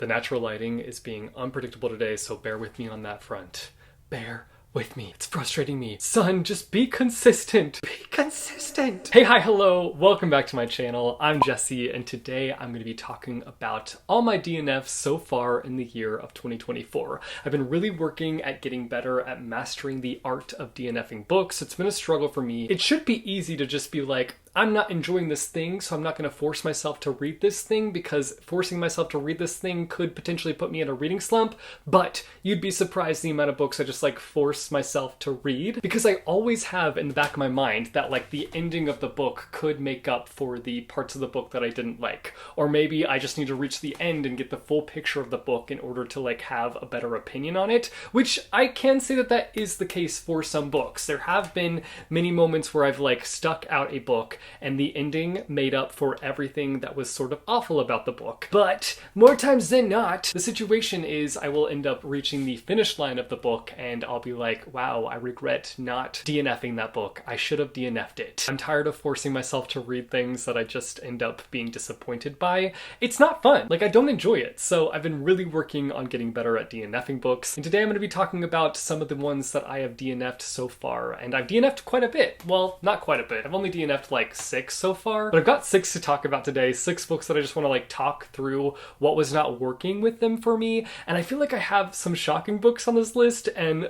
The natural lighting is being unpredictable today, so bear with me on that front. Bear with me. It's frustrating me. Son, just be consistent. Be consistent. Hey, hi, hello. Welcome back to my channel. I'm Jesse, and today I'm going to be talking about all my DNFs so far in the year of 2024. I've been really working at getting better at mastering the art of DNFing books. It's been a struggle for me. It should be easy to just be like, I'm not enjoying this thing, so I'm not going to force myself to read this thing, because forcing myself to read this thing could potentially put me in a reading slump. But you'd be surprised the amount of books I just force myself to read, because I always have in the back of my mind that the ending of the book could make up for the parts of the book that I didn't like. Or maybe I just need to reach the end and get the full picture of the book in order to have a better opinion on it, which I can say that is the case for some books. There have been many moments where I've stuck out a book and the ending made up for everything that was sort of awful about the book. But more times than not, the situation is I will end up reaching the finish line of the book and I'll be like, wow, I regret not DNFing that book. I should have DNF'd it. I'm tired of forcing myself to read things that I just end up being disappointed by. It's not fun. I don't enjoy it. So I've been really working on getting better at DNFing books. And today I'm going to be talking about some of the ones that I have DNF'd so far. And I've DNF'd quite a bit. Well, not quite a bit. I've only DNF'd 6 so far, but I've got 6 to talk about today. 6 books that I just want to talk through what was not working with them for me. And I feel like I have some shocking books on this list and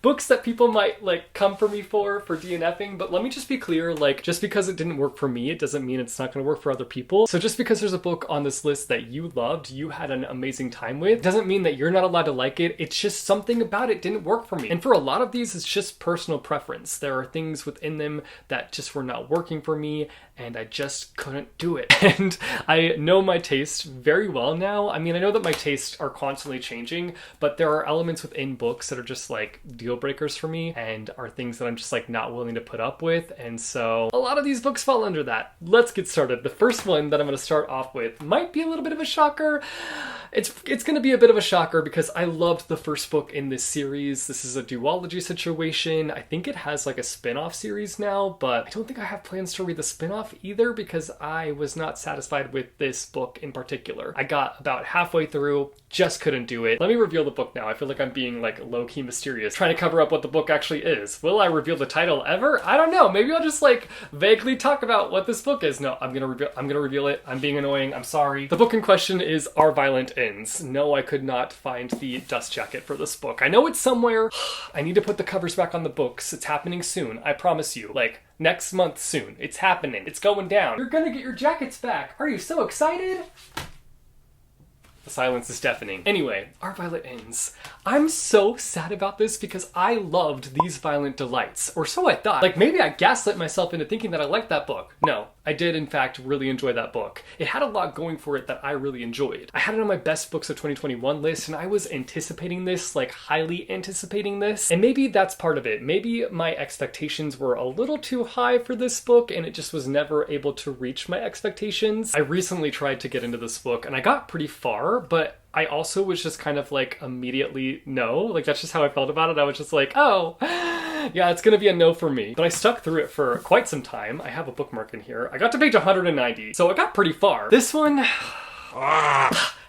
books that people might come for me for DNFing, but let me just be clear, just because it didn't work for me, it doesn't mean it's not going to work for other people. So just because there's a book on this list that you loved, you had an amazing time with, doesn't mean that you're not allowed to like it. It's just something about it didn't work for me. And for a lot of these, it's just personal preference. There are things within them that just were not working for me, and I just couldn't do it. And I know my taste very well now. I mean, I know that my tastes are constantly changing, but there are elements within books that are just deal breakers for me and are things that I'm just not willing to put up with. And so a lot of these books fall under that. Let's get started. The first one that I'm going to start off with might be a little bit of a shocker. It's going to be a bit of a shocker because I loved the first book in this series. This is a duology situation. I think it has a spin-off series now, but I don't think I have plans to read the spin-off either because I was not satisfied with this book in particular. I got about halfway through, just couldn't do it. Let me reveal the book now. I feel like I'm being low-key mysterious, trying to cover up what the book actually is. Will I reveal the title ever? I don't know. Maybe I'll just vaguely talk about what this book is. No, I'm gonna reveal it. I'm being annoying. I'm sorry. The book in question is Our Violent Ends. No, I could not find the dust jacket for this book. I know it's somewhere. I need to put the covers back on the books. It's happening soon. I promise you. Next month soon. It's happening. It's going down. You're gonna get your jackets back. Are you so excited? The silence is deafening. Anyway, Our Violent Ends. I'm so sad about this because I loved These Violent Delights, or so I thought. Maybe I gaslit myself into thinking that I liked that book. No, I did in fact really enjoy that book. It had a lot going for it that I really enjoyed. I had it on my best books of 2021 list and I was anticipating this, highly anticipating this. And maybe that's part of it. Maybe my expectations were a little too high for this book and it just was never able to reach my expectations. I recently tried to get into this book and I got pretty far, but I also was just kind of immediately no. That's just how I felt about it. I was just oh, yeah, it's gonna be a no for me. But I stuck through it for quite some time. I have a bookmark in here. I got to page 190, so I got pretty far. This one...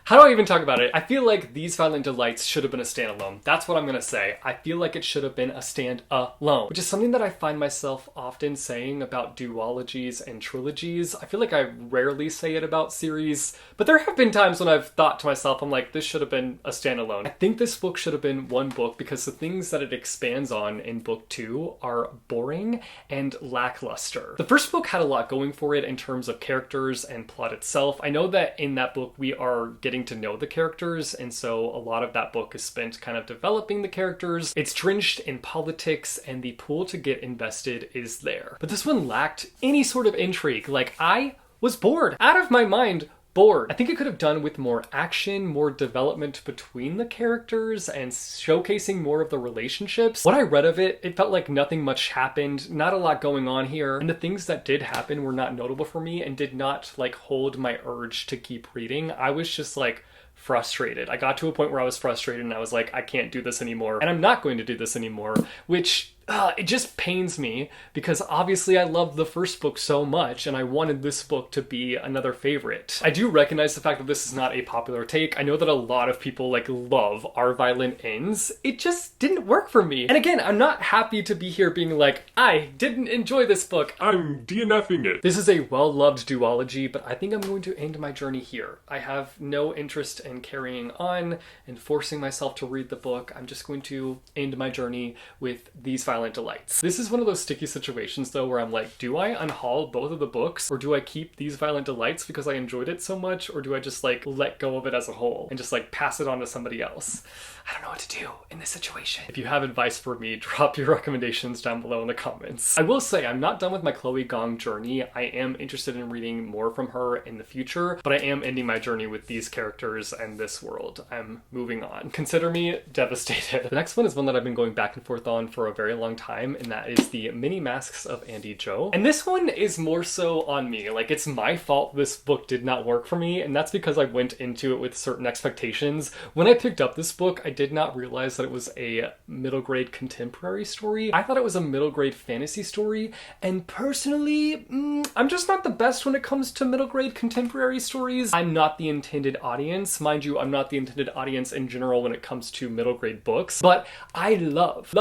How do I even talk about it? I feel like These Violent Delights should have been a standalone. That's what I'm gonna say. I feel like it should have been a stand-alone, which is something that I find myself often saying about duologies and trilogies. I feel like I rarely say it about series, but there have been times when I've thought to myself, I'm this should have been a standalone. I think this book should have been one book because the things that it expands on in book 2 are boring and lackluster. The first book had a lot going for it in terms of characters and plot itself. I know that in that book we are getting to know the characters, and so a lot of that book is spent kind of developing the characters. It's drenched in politics and the pool to get invested is there. But this one lacked any sort of intrigue. I was bored, out of my mind, bored. I think it could have done with more action, more development between the characters, and showcasing more of the relationships. What I read of it, it felt like nothing much happened, not a lot going on here, and the things that did happen were not notable for me and did not hold my urge to keep reading. I was just frustrated. I got to a point where I was frustrated and I was I can't do this anymore, and I'm not going to do this anymore, which it just pains me because obviously I loved the first book so much and I wanted this book to be another favorite. I do recognize the fact that this is not a popular take. I know that a lot of people like love Our Violent Ends. It just didn't work for me. And again, I'm not happy to be here being like, I didn't enjoy this book. I'm DNFing it. This is a well-loved duology, but I think I'm going to end my journey here. I have no interest in carrying on and forcing myself to read the book. I'm just going to end my journey with these Violent Delights. This is one of those sticky situations though where I'm like, do I unhaul both of the books or do I keep these Violent Delights because I enjoyed it so much, or do I just like let go of it as a whole and just like pass it on to somebody else? I don't know what to do in this situation. If you have advice for me, drop your recommendations down below in the comments. I will say I'm not done with my Chloe Gong journey. I am interested in reading more from her in the future, but I am ending my journey with these characters and this world. I'm moving on. Consider me devastated. The next one is one that I've been going back and forth on for a very long time, and that is the Mini Masks of Andy Jo. And this one is more so on me. Like, it's my fault this book did not work for me, and that's because I went into it with certain expectations. When I picked up this book, I did not realize that it was a middle grade contemporary story. I thought it was a middle grade fantasy story, and personally, I'm just not the best when it comes to middle grade contemporary stories. I'm not the intended audience. Mind you, I'm not the intended audience in general when it comes to middle grade books, but I love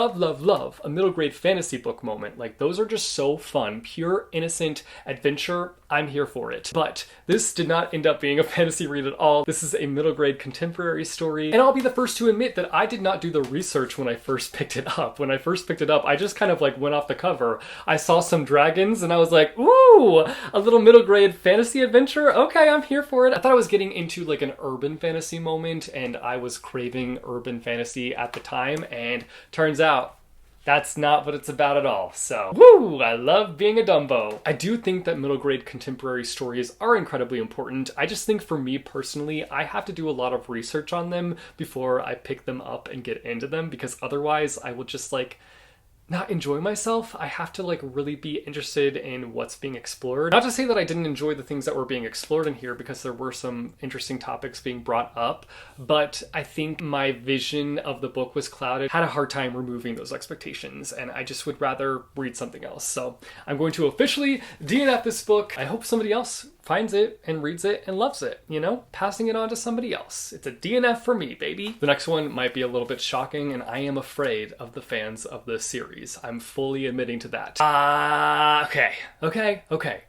a middle grade fantasy book moment. Like, those are just so fun. Pure, innocent adventure. I'm here for it. But this did not end up being a fantasy read at all. This is a middle grade contemporary story, and I'll be the first to admit that I did not do the research when I first picked it up. When I first picked it up, I just kind of like went off the cover. I saw some dragons and I was like, ooh, a little middle grade fantasy adventure? Okay, I'm here for it. I thought I was getting into like an urban fantasy moment, and I was craving urban fantasy at the time, and turns out that's not what it's about at all. So, woo! I love being a Dumbo. I do think that middle grade contemporary stories are incredibly important. I just think for me personally, I have to do a lot of research on them before I pick them up and get into them, because otherwise I will just like not enjoy myself. I have to like really be interested in what's being explored. Not to say that I didn't enjoy the things that were being explored in here, because there were some interesting topics being brought up, but I think my vision of the book was clouded. Had a hard time removing those expectations, and I just would rather read something else. So I'm going to officially DNF this book. I hope somebody else finds it and reads it and loves it, you know? Passing it on to somebody else. It's a DNF for me, baby. The next one might be a little bit shocking, and I am afraid of the fans of this series. I'm fully admitting to that. Okay.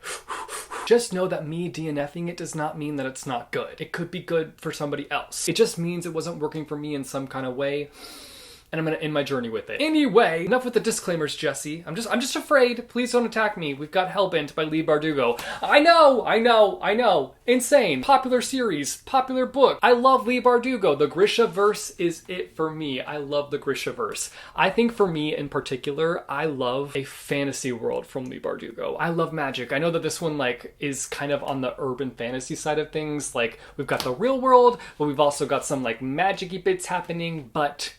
Just know that me DNFing it does not mean that it's not good. It could be good for somebody else. It just means it wasn't working for me in some kind of way, and I'm gonna end my journey with it. Anyway, enough with the disclaimers, Jesse. I'm just afraid. Please don't attack me. We've got Hellbent by Leigh Bardugo. I know. Insane. Popular series. Popular book. I love Leigh Bardugo. The Grisha-verse is it for me. I love the Grisha-verse. I think for me in particular, I love a fantasy world from Leigh Bardugo. I love magic. I know that this one like is kind of on the urban fantasy side of things. Like, we've got the real world, but we've also got some like magic-y bits happening, but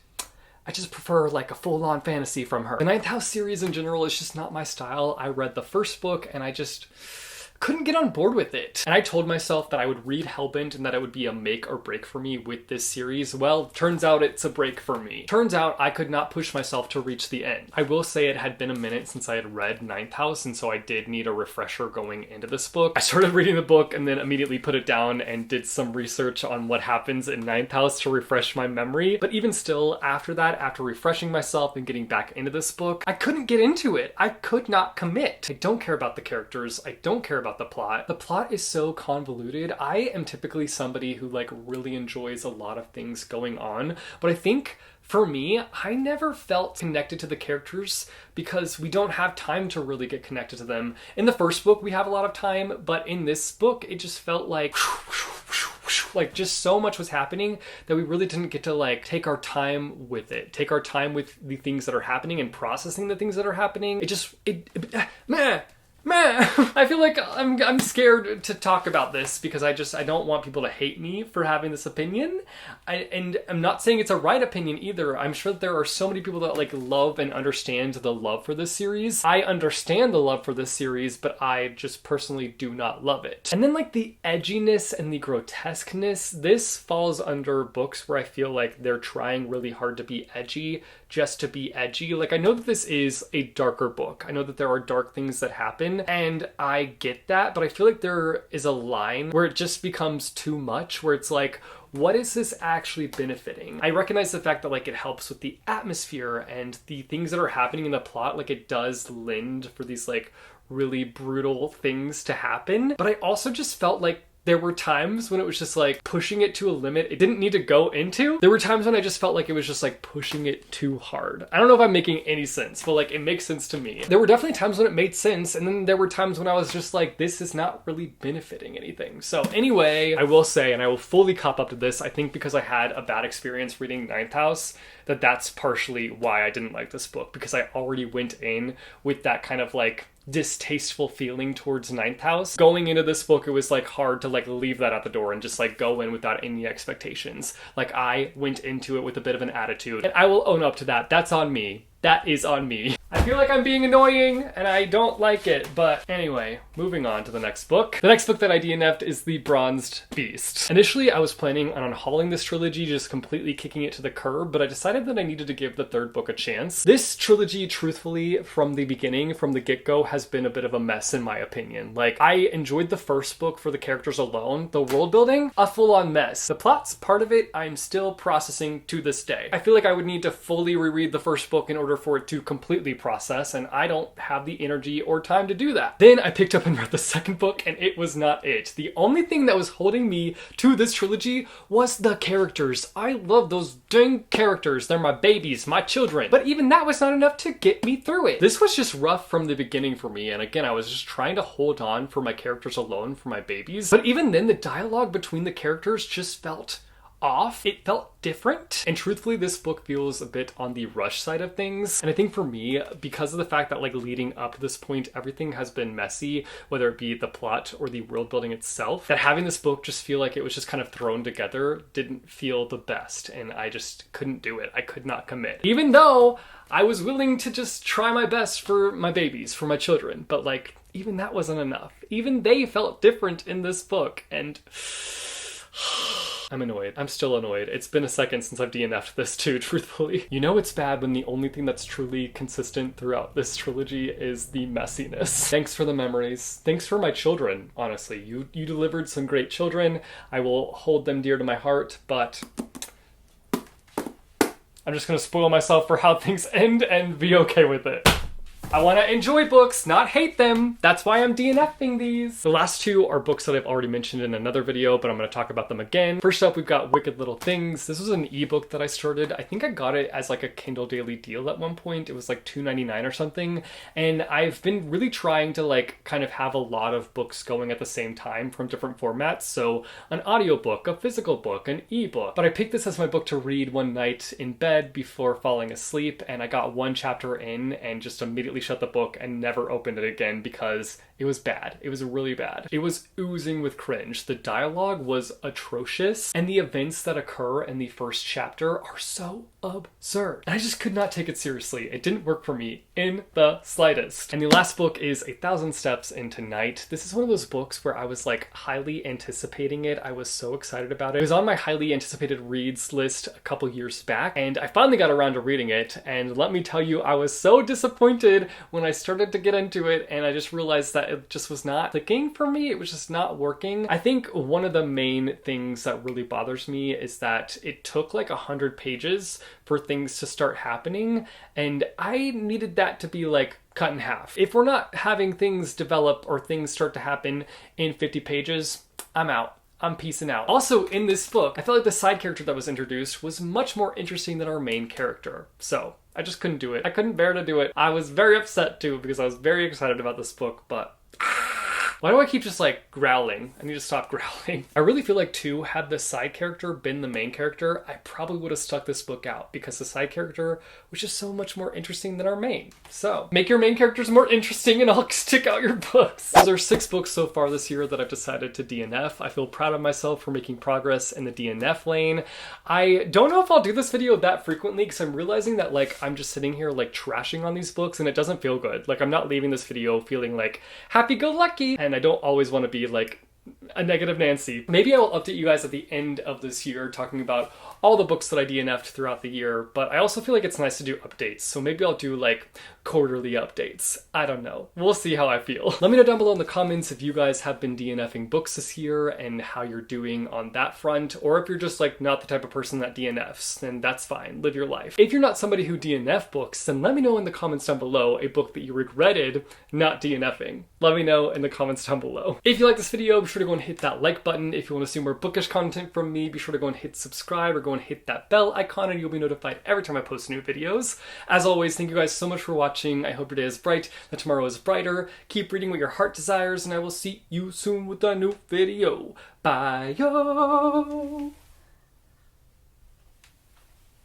I just prefer like a full-on fantasy from her. The Ninth House series in general is just not my style. I read the first book and I just couldn't get on board with it. And I told myself that I would read Hellbent and that it would be a make or break for me with this series. Well, turns out it's a break for me. Turns out I could not push myself to reach the end. I will say it had been a minute since I had read Ninth House, and so I did need a refresher going into this book. I started reading the book and then immediately put it down and did some research on what happens in Ninth House to refresh my memory. But even still, after that, after refreshing myself and getting back into this book, I couldn't get into it. I could not commit. I don't care about the characters. I don't care about the plot. The plot is so convoluted. I am typically somebody who like really enjoys a lot of things going on, but I think for me, I never felt connected to the characters because we don't have time to really get connected to them. In the first book, we have a lot of time, but in this book, it just felt like just so much was happening that we really didn't get to like take our time with it, take our time with the things that are happening and processing the things that are happening. Man, I feel like I'm scared to talk about this because I don't want people to hate me for having this opinion. And I'm not saying it's a right opinion either. I'm sure that there are so many people that like love and understand the love for this series. I understand the love for this series, but I just personally do not love it. And then like the edginess and the grotesqueness, this falls under books where I feel like they're trying really hard to be edgy just to be edgy. Like I know that this is a darker book. I know that there are dark things that happen and I get that, but I feel like there is a line where it just becomes too much, where it's like, what is this actually benefiting? I recognize the fact that like it helps with the atmosphere and the things that are happening in the plot. Like it does lend for these like really brutal things to happen. But I also just felt like there were times when it was just like pushing it to a limit it didn't need to go into. There were times when I just felt like it was just like pushing it too hard. I don't know if I'm making any sense, but like it makes sense to me. There were definitely times when it made sense, and then there were times when I was just like, this is not really benefiting anything. So anyway, I will say, and I will fully cop up to this, I think because I had a bad experience reading Ninth House, that's partially why I didn't like this book, because I already went in with that kind of like distasteful feeling towards Ninth House. Going into this book, it was like hard to like leave that at the door and just like go in without any expectations. Like I went into it with a bit of an attitude, and I will own up to that. That's on me. That is on me. I feel like I'm being annoying and I don't like it, but anyway, moving on to the next book. The next book that I DNF'd is The Bronzed Beast. Initially, I was planning on unhauling this trilogy, just completely kicking it to the curb, but I decided that I needed to give the third book a chance. This trilogy, truthfully, from the beginning, from the get-go, has been a bit of a mess in my opinion. Like, I enjoyed the first book for the characters alone. The world building, a full-on mess. The plot's part of it, I'm still processing to this day. I feel like I would need to fully reread the first book in order for it to completely process, and I don't have the energy or time to do that. Then I picked up and read the second book, and it was not it. The only thing that was holding me to this trilogy was the characters. I love those dang characters. They're my babies, my children. But even that was not enough to get me through it. This was just rough from the beginning for me, and again, I was just trying to hold on for my characters alone, for my babies. But even then, the dialogue between the characters just felt off. It felt different. And truthfully, this book feels a bit on the rush side of things. And I think for me, because of the fact that like leading up to this point, everything has been messy, whether it be the plot or the world building itself, that having this book just feel like it was just kind of thrown together didn't feel the best. And I just couldn't do it. I could not commit. Even though I was willing to just try my best for my babies, for my children. But like, even that wasn't enough. Even they felt different in this book. And I'm annoyed. I'm still annoyed. It's been a second since I've DNF'd this too, truthfully. You know it's bad when the only thing that's truly consistent throughout this trilogy is the messiness. Thanks for the memories. Thanks for my children, honestly. You delivered some great children. I will hold them dear to my heart, but I'm just gonna spoil myself for how things end and be okay with it. I want to enjoy books, not hate them. That's why I'm DNFing these. The last two are books that I've already mentioned in another video, but I'm going to talk about them again. First up, we've got Wicked Little Things. This was an ebook that I started. I think I got it as like a Kindle Daily deal at one point. It was like $2.99 or something. And I've been really trying to like kind of have a lot of books going at the same time from different formats. So an audiobook, a physical book, an ebook. But I picked this as my book to read one night in bed before falling asleep. And I got one chapter in and just immediately shut the book and never opened it again because it was bad. It was really bad. It was oozing with cringe. The dialogue was atrocious, and the events that occur in the first chapter are so absurd. And I just could not take it seriously. It didn't work for me in the slightest. And the last book is 1,000 Steps into Night. This is one of those books where I was like highly anticipating it. I was so excited about it. It was on my highly anticipated reads list a couple years back, and I finally got around to reading it. And let me tell you, I was so disappointed when I started to get into it, and I just realized that it just was not clicking for me. It was just not working. I think one of the main things that really bothers me is that it took like 100 pages for things to start happening, and I needed that to be like cut in half. If we're not having things develop or things start to happen in 50 pages, I'm out. I'm peacing out. Also, in this book, I felt like the side character that was introduced was much more interesting than our main character. So I just couldn't do it. I couldn't bear to do it. I was very upset too because I was very excited about this book, but Why do I keep just like growling? I need to stop growling. I really feel like too, had the side character been the main character, I probably would have stuck this book out because the side character was just so much more interesting than our main. So make your main characters more interesting and I'll stick out your books. Those are 6 books so far this year that I've decided to DNF. I feel proud of myself for making progress in the DNF lane. I don't know if I'll do this video that frequently because I'm realizing that like I'm just sitting here like trashing on these books and it doesn't feel good. Like I'm not leaving this video feeling like happy-go-lucky, and I don't always want to be like a negative Nancy. Maybe I will update you guys at the end of this year talking about all the books that I DNF'd throughout the year, but I also feel like it's nice to do updates, so maybe I'll do like quarterly updates. I don't know. We'll see how I feel. Let me know down below in the comments if you guys have been DNFing books this year and how you're doing on that front, or if you're just like not the type of person that DNFs, then that's fine. Live your life. If you're not somebody who DNF books, then let me know in the comments down below a book that you regretted not DNFing. Let me know in the comments down below. If you like this video, be sure to go and hit that like button. If you want to see more bookish content from me, be sure to go and hit subscribe or go and hit that bell icon and you'll be notified every time I post new videos. As always, thank you guys so much for watching. I hope your day is bright, that tomorrow is brighter. Keep reading what your heart desires, and I will see you soon with a new video. Bye, yo!